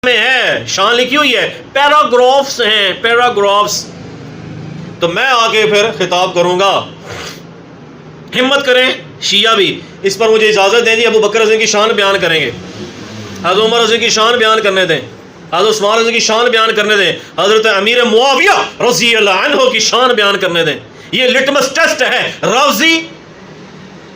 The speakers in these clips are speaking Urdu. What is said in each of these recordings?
میں ہے، شان لکھی ہوئی ہے، پیراگرافز ہیں، پیراگرافز. تو میں آگے پھر خطاب کروں گا. ہمت کریں شیعہ بھی اس پر مجھے اجازت دیں. ابو بکر رضی کی شان بیان کریں گے، حضرت عمر رضی کی شان بیان کرنے دیں، حضرت عثمان رضی کی شان بیان کرنے دیں، حضرت امیر معاویہ رضی اللہ عنہ کی شان بیان کرنے دیں. یہ لٹمس ٹیسٹ ہے رافضی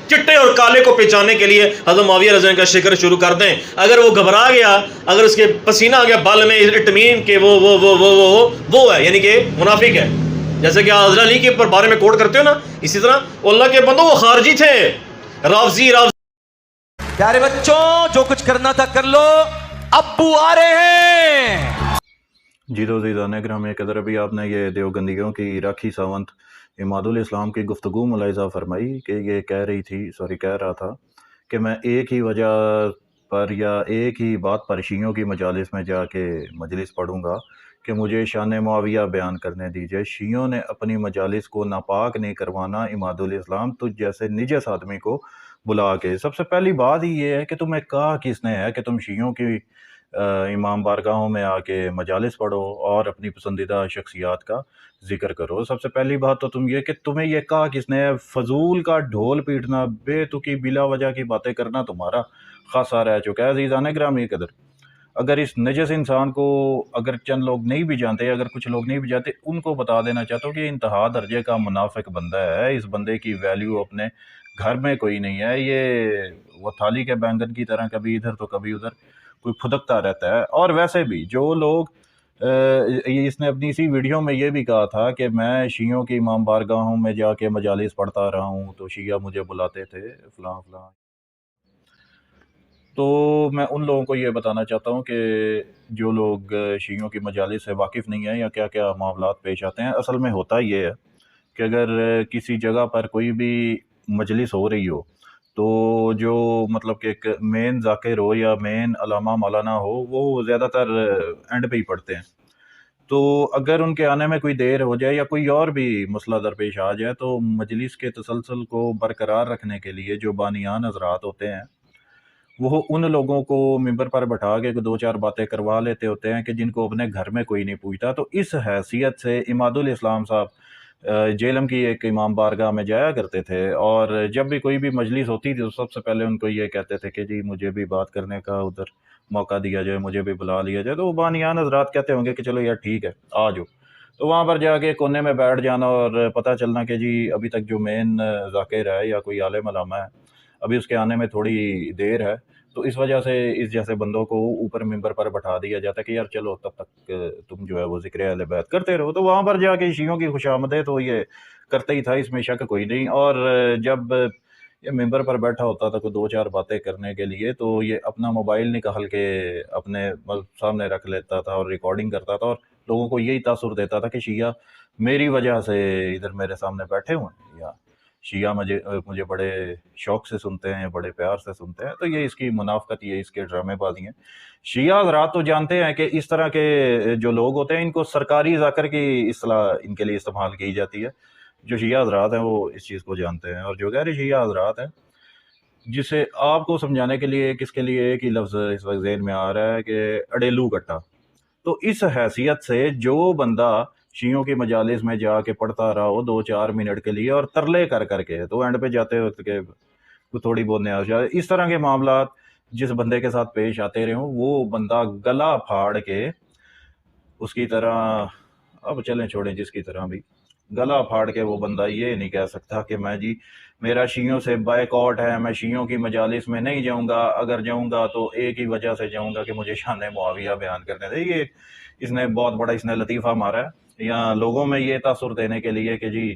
چٹے اور کالے کو پہچاننے کے لیے. حضرت معاویہ رضی اللہ عنہ کا ذکر شروع کر دیں. اگر وہ گھبرا گیا، اگر اس کے پسینہ آ گیا بال میں، اٹ مین کہ وہ ہے، یعنی کہ منافق ہے. جیسے کہ حضرت علی کے بارے میں کوٹ کرتے ہو نا، اسی طرح اللہ کے بندوں وہ خارجی تھے، رافضی. پیارے بچوں، جو کچھ کرنا تھا کر لو، ابو آ رہے ہیں. جی تو عزیزان اکرام، ایک ادھر ابھی آپ نے یہ دیوبندیوں کی راکھی ساونت اماد الاسلام کی گفتگو ملاحظہ فرمائی کہ یہ کہہ رہا تھا کہ میں ایک ہی وجہ پر یا ایک ہی بات پر شیعوں کی مجالس میں جا کے مجلس پڑھوں گا کہ مجھے شان معاویہ بیان کرنے دیجئے. شیعوں نے اپنی مجالس کو ناپاک نہیں کروانا اماد الاسلام تجھ جیسے نجس آدمی کو بلا کے. سب سے پہلی بات ہی یہ ہے کہ تمہیں کہا کس نے ہے کہ تم شیعوں کی امام بارگاہوں میں آ کے مجالس پڑھو اور اپنی پسندیدہ شخصیات کا ذکر کرو. سب سے پہلی بات تو تم یہ کہ تمہیں یہ کہا کس نے ہے. فضول کا ڈھول پیٹنا، بے تکی بلا وجہ کی باتیں کرنا تمہارا خاصا رہ چکا ہے. عزیزان گرامی قدر، اگر اس نجس انسان کو اگر چند لوگ نہیں بھی جانتے، اگر کچھ لوگ نہیں بھی جانتے، ان کو بتا دینا چاہتا ہوں کہ انتہا درجے کا منافق بندہ ہے. اس بندے کی ویلیو اپنے گھر میں کوئی نہیں ہے. یہ وہ تھالی کے بینگن کی طرح کبھی ادھر تو کبھی ادھر کوئی پھدکتا رہتا ہے. اور ویسے بھی جو لوگ اس نے اپنی اسی ویڈیو میں یہ بھی کہا تھا کہ میں شیعوں کی امام بارگاہوں میں جا کے مجالس پڑھتا رہا ہوں تو شیعہ مجھے بلاتے تھے فلاں فلاں. تو میں ان لوگوں کو یہ بتانا چاہتا ہوں کہ جو لوگ شیعوں کی مجالس سے واقف نہیں ہیں یا کیا کیا معاملات پیش آتے ہیں، اصل میں ہوتا یہ ہے کہ اگر کسی جگہ پر کوئی بھی مجلس ہو رہی ہو تو جو مطلب کہ ایک مین ذاکر ہو یا مین علامہ مولانا ہو، وہ زیادہ تر اینڈ پہ ہی پڑھتے ہیں. تو اگر ان کے آنے میں کوئی دیر ہو جائے یا کوئی اور بھی مسئلہ درپیش آ جائے تو مجلس کے تسلسل کو برقرار رکھنے کے لیے جو بانیان حضرات ہوتے ہیں وہ ان لوگوں کو ممبر پر بٹھا کے دو چار باتیں کروا لیتے ہوتے ہیں کہ جن کو اپنے گھر میں کوئی نہیں پوچھتا. تو اس حیثیت سے اماد الاسلام صاحب جیلم کی ایک امام بارگاہ میں جایا کرتے تھے، اور جب بھی کوئی بھی مجلس ہوتی تھی تو سب سے پہلے ان کو یہ کہتے تھے کہ جی مجھے بھی بات کرنے کا ادھر موقع دیا جائے، مجھے بھی بلا لیا جائے. تو وہ بانیان حضرات کہتے ہوں گے کہ چلو یار ٹھیک ہے آ جاؤ. تو وہاں پر جا کے کونے میں بیٹھ جانا اور پتہ چلنا کہ جی ابھی تک جو مین ذاکر ہے یا کوئی عالم علامہ ہے ابھی اس کے آنے میں تھوڑی دیر ہے. تو اس وجہ سے اس جیسے بندوں کو اوپر ممبر پر بٹھا دیا جاتا ہے کہ یار چلو تب تک تم جو ہے وہ ذکر اہل بیت کرتے رہو. تو وہاں پر جا کے شیعوں کی خوش آمدید تو یہ کرتے ہی تھا، اس میں شک کوئی نہیں. اور جب یہ ممبر پر بیٹھا ہوتا تھا کوئی دو چار باتیں کرنے کے لیے تو یہ اپنا موبائل نکال کے اپنے سامنے رکھ لیتا تھا اور ریکارڈنگ کرتا تھا، اور لوگوں کو یہی تاثر دیتا تھا کہ شیعہ میری وجہ سے ادھر میرے سامنے بیٹھے ہوئے ہیں، یا شیعہ مجھے بڑے شوق سے سنتے ہیں، بڑے پیار سے سنتے ہیں. تو یہ اس کی منافقت، یہ اس کے ڈرامے بازی ہیں. شیعہ حضرات تو جانتے ہیں کہ اس طرح کے جو لوگ ہوتے ہیں ان کو سرکاری ذاکر کی اصطلاح ان کے لیے استعمال کی جاتی ہے. جو شیعہ حضرات ہیں وہ اس چیز کو جانتے ہیں، اور جو غیر شیعہ حضرات ہیں جسے آپ کو سمجھانے کے لیے کس کے لیے ایک ہی لفظ اس وقت ذہن میں آ رہا ہے کہ اڑیلو کٹا. تو اس حیثیت سے جو بندہ شیعوں کی مجالس میں جا کے پڑھتا رہا ہو دو چار منٹ کے لیے اور ترلے کر کے، تو اینڈ پہ جاتے وقت کے تھوڑی بہت نیاز جائے، اس طرح کے معاملات جس بندے کے ساتھ پیش آتے رہے ہوں وہ بندہ گلا پھاڑ کے اس کی طرح، اب چلیں چھوڑیں جس کی طرح بھی، گلا پھاڑ کے وہ بندہ یہ نہیں کہہ سکتا کہ میں جی میرا شیعوں سے بائیک آؤٹ ہے، میں شیعوں کی مجالس میں نہیں جاؤں گا، اگر جاؤں گا تو ایک ہی وجہ سے جاؤں گا کہ مجھے شان معاویہ بیان کرنے دے. یہ اس نے بہت بڑا لطیفہ مارا ہے، یا لوگوں میں یہ تاثر دینے کے لیے کہ جی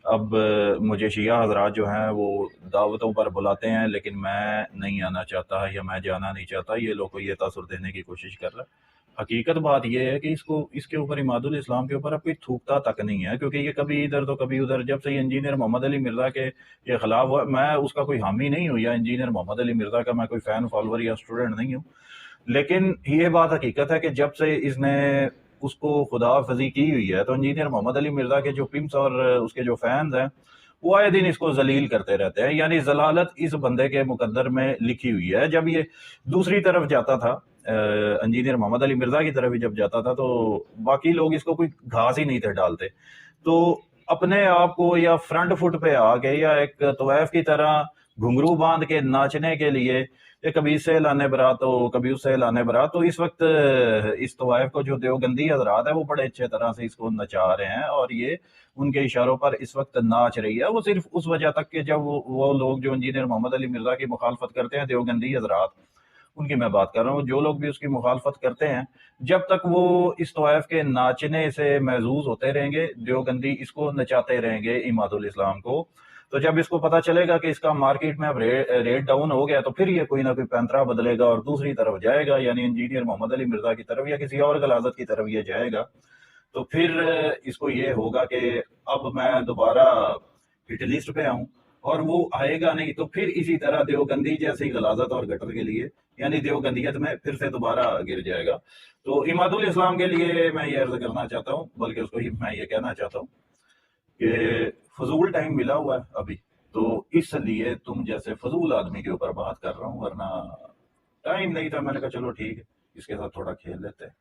اب مجھے شیعہ حضرات جو ہیں وہ دعوتوں پر بلاتے ہیں لیکن میں نہیں آنا چاہتا یا میں جانا نہیں چاہتا. یہ لوگوں کو یہ تاثر دینے کی کوشش کر رہا ہے. حقیقت بات یہ ہے کہ اس کے اوپر اماد الاسلام کے اوپر اب کوئی تھوکتا تک نہیں ہے، کیونکہ یہ کبھی ادھر تو کبھی ادھر. جب سے یہ انجینئر محمد علی مرزا کے یہ خلاف ہوا، میں اس کا کوئی حامی نہیں ہوں، یا انجینئر محمد علی مرزا کا میں کوئی فین فالوور یا اسٹوڈنٹ نہیں ہوں، لیکن یہ بات حقیقت ہے کہ جب سے اس نے اس کو خدا فضی کی ہوئی ہے تو انجینئر محمد علی مرزا کے جو پمپس اور اس کے جو فینز ہیں وہ آئے دن اس کو ذلیل کرتے رہتے ہیں. یعنی ضلالت اس بندے کے مقدر میں لکھی ہوئی ہے. جب یہ دوسری طرف جاتا تھا انجینئر محمد علی مرزا کی طرف ہی جب جاتا تھا تو باقی لوگ اس کو کوئی گھاس ہی نہیں تھے ڈالتے، تو اپنے آپ کو یا فرنٹ فٹ پہ آ کے یا ایک طوائف کی طرح گھنگرو باندھ کے ناچنے کے لیے کہ کبھی اس سے لانے برات ہو کبھی اس سے لانے برات، تو اس وقت اس طوائف کو جو دیوبندی حضرات ہے وہ بڑے اچھے طرح سے اس کو نچا رہے ہیں، اور یہ ان کے اشاروں پر اس وقت ناچ رہی ہے۔ وہ صرف اس وجہ تک کہ جب وہ لوگ جو انجینئر محمد علی مرزا کی مخالفت کرتے ہیں، دیوبندی حضرات ان کی میں بات کر رہا ہوں، جو لوگ بھی اس کی مخالفت کرتے ہیں، جب تک وہ اس طوائف کے ناچنے سے محظوظ ہوتے رہیں گے، دیوبندی اس کو نچاتے رہیں گے اماد الاسلام کو، تو جب اس کو پتا چلے گا کہ اس کا مارکیٹ میں اب ریٹ ڈاؤن ہو گیا تو پھر یہ کوئی نہ کوئی پینترا بدلے گا اور دوسری طرف جائے گا، یعنی انجینئر محمد علی مرزا کی طرف یا کسی اور غلاظت کی طرف یہ جائے گا، تو پھر اس کو یہ ہوگا کہ اب میں دوبارہ ہٹ لسٹ پہ آؤں، اور وہ آئے گا نہیں تو پھر اسی طرح دیوبندی جیسی غلاظت اور گٹر کے لیے یعنی دیوبندیت میں پھر سے دوبارہ گر جائے گا۔ تو اماد الاسلام کے لیے میں یہ عرض کرنا چاہتا ہوں، بلکہ اس کو میں یہ کہنا چاہتا ہوں کہ فضول ٹائم ملا ہوا ہے ابھی، تو اس لیے تم جیسے فضول آدمی کے اوپر بات کر رہا ہوں، ورنہ ٹائم نہیں تھا، میں نے کہا چلو ٹھیک ہے اس کے ساتھ تھوڑا کھیل لیتے ہیں۔